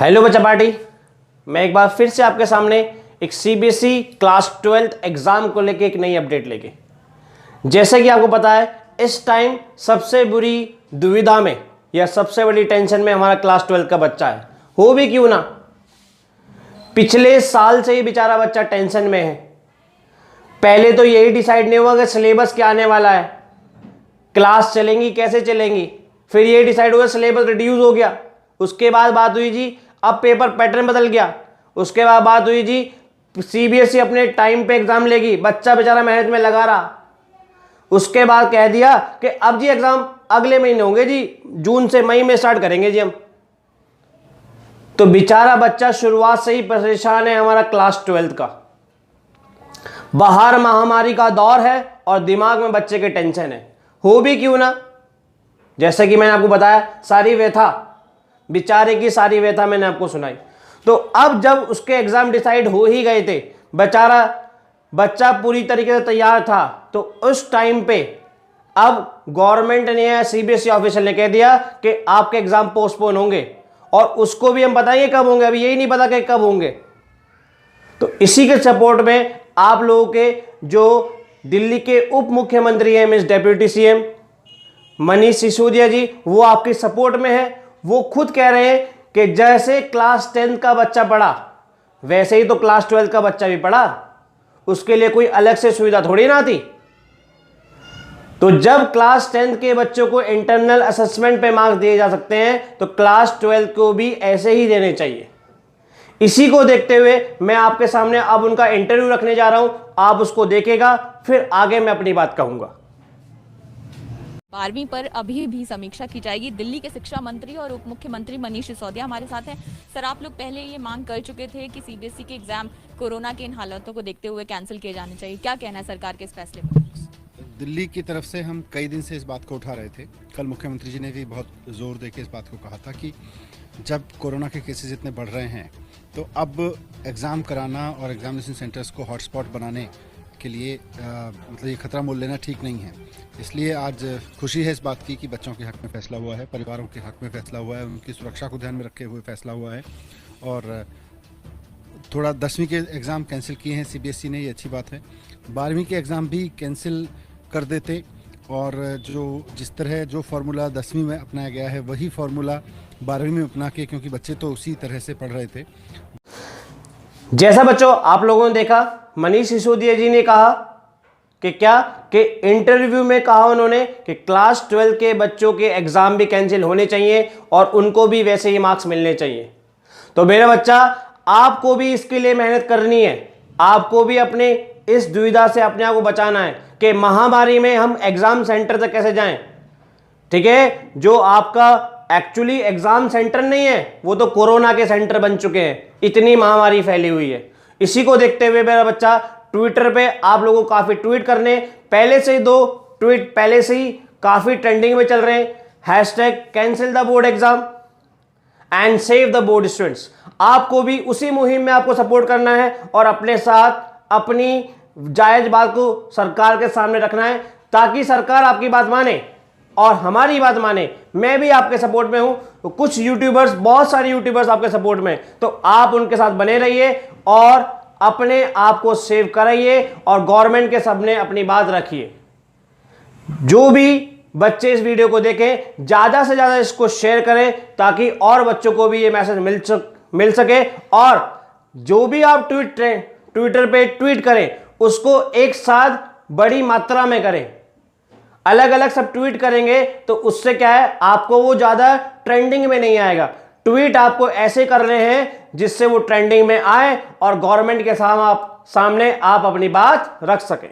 Hello बच्चा party, मैं एक बार फिर से आपके सामने एक सीबीएसई क्लास 12th एग्जाम को लेके एक नई अपडेट लेके। जैसे कि आपको पता है इस टाइम सबसे बुरी दुविधा में या सबसे बड़ी टेंशन में हमारा क्लास 12th का बच्चा है। हो भी क्यों ना, पिछले साल से ही बेचारा बच्चा टेंशन में है। पहले तो यही डिसाइड नहीं हुआ कि सिलेबस क्या आने वाला है, क्लास चलेंगी कैसे चलेंगी, फिर ये डिसाइड हुआ सिलेबस रिड्यूस हो गया। उसके बाद बात हुई जी अब पेपर पैटर्न बदल गया। उसके बाद बात हुई जी सीबीएसई अपने टाइम पे एग्जाम लेगी, बच्चा बेचारा मेहनत में लगा रहा। उसके बाद कह दिया कि अब जी एग्जाम अगले महीने होंगे जी, जून से मई में स्टार्ट करेंगे जी हम। तो बेचारा बच्चा शुरुआत से ही परेशान है हमारा क्लास 12th का। बाहर महामारी का दौर है और दिमाग में बच्चे के टेंशन है। हो भी क्यों ना, जैसे कि मैंने आपको बताया सारी व्यथा, बेचारे की सारी व्यथा मैंने आपको सुनाई। तो अब जब उसके एग्जाम डिसाइड हो ही गए थे, बच्चा पूरी तरीके से तैयार था, तो उस टाइम पे अब गवर्नमेंट ने या सीबीएसई ऑफिशियल ने कह दिया कि आपके एग्जाम पोस्टपोन होंगे, और उसको भी हम बताएंगे कब होंगे, अभी यही नहीं पता कि कब होंगे। तो इसी के सपोर्ट में आप लोगों के जो दिल्ली के उप मुख्यमंत्री हैं miss deputy CM Manish Sisodia ji, वो आपके सपोर्ट में है। वो खुद कह रहे हैं कि जैसे क्लास 10 का बच्चा पढ़ा वैसे ही तो क्लास 12 का बच्चा भी पढ़ा, उसके लिए कोई अलग से सुविधा थोड़ी ना थी। तो जब क्लास 10 के बच्चों को इंटरनल असेसमेंट पे मार्क्स दिए जा सकते हैं तो क्लास 12 को भी ऐसे ही देने चाहिए। इसी को देखते हुए मैं आपके सामने अब उनका इंटरव्यू रखने जा रहा हूं, आप उसको देखेगा, फिर आगे मैं अपनी बात कहूंगा। 12वीं पर अभी भी समीक्षा की जाएगी। दिल्ली के शिक्षा मंत्री और उप मुख्यमंत्री मनीष सिसोदिया हमारे साथ हैं। सर, आप लोग पहले ये मांग कर चुके थे कि सीबीएसई के एग्जाम कोरोना के इन हालातों को देखते हुए कैंसिल किए जाने चाहिए, क्या कहना है सरकार के इस फैसले पर? दिल्ली की तरफ से हम कई दिन से इस बात को उठा रहे थे। कल मुख्यमंत्री जी ने भी बहुत जोर देके इस बात को कहा था कि जब कोरोना के केसेस इतने बढ़ रहे हैं तो अब एग्ज़ाम कराना और एग्जामिनेशन सेंटर्स को हॉटस्पॉट बनाने के लिए मतलब ये खतरा मोल लेना ठीक नहीं है। इसलिए आज खुशी है इस बात की कि बच्चों के हक में फैसला हुआ है, परिवारों के हक में फैसला हुआ है, उनकी सुरक्षा को ध्यान में रखे हुए फैसला हुआ है। और थोड़ा 10वीं के एग्ज़ाम कैंसिल किए हैं सीबीएसई ने, ये अच्छी बात है। 12वीं के एग्ज़ाम भी कैंसिल कर देते और जिस तरह जो फार्मूला 10वीं में अपनाया गया है वही फार्मूला 12वीं में अपना के, क्योंकि बच्चे तो उसी तरह से पढ़ रहे थे। जैसा बच्चों आप लोगों ने देखा, मनीष सिसोदिया जी ने कहा कि इंटरव्यू में कहा उन्होंने कि क्लास 12 के बच्चों के एग्जाम भी कैंसिल होने चाहिए और उनको भी वैसे ही मार्क्स मिलने चाहिए। तो मेरा बच्चा, आपको भी इसके लिए मेहनत करनी है, आपको भी अपने इस दुविधा से अपने आप को बचाना है कि महामारी में हम एग्जाम सेंटर तक कैसे जाएं। ठीक है, जो आपका एक्चुअली एग्जाम सेंटर नहीं है वो तो कोरोना के सेंटर बन चुके हैं, इतनी महामारी फैली हुई है। इसी को देखते हुए मेरा बच्चा, ट्विटर पे आप लोगों को काफी ट्वीट करने, पहले से ही 2 ट्वीट पहले से ही काफी ट्रेंडिंग में चल रहे हैं, #cancel the board exam and save the board students. आपको भी उसी मुहिम में आपको सपोर्ट करना है और अपने साथ अपनी जायज बात को सरकार के सामने रखना है, ताकि सरकार आपकी बात माने और हमारी बात माने। मैं भी आपके सपोर्ट में हूं, तो कुछ यूट्यूबर्स, बहुत सारे यूट्यूबर्स आपके सपोर्ट में, तो आप उनके साथ बने रहिए और अपने आप को सेव कराइए और गवर्नमेंट के सामने अपनी बात रखिए। जो भी बच्चे इस वीडियो को देखें, ज्यादा से ज्यादा इसको शेयर करें ताकि और बच्चों को भी ये मैसेज मिल सके। और जो भी आप ट्विटर पे ट्वीट करें उसको एक साथ बड़ी मात्रा में करें। अलग अलग सब ट्वीट करेंगे तो उससे क्या है, आपको वो ज्यादा ट्रेंडिंग में नहीं आएगा। ट्वीट आपको ऐसे कर रहे हैं जिससे वो ट्रेंडिंग में आए और गवर्नमेंट के सामने आप अपनी बात रख सकें।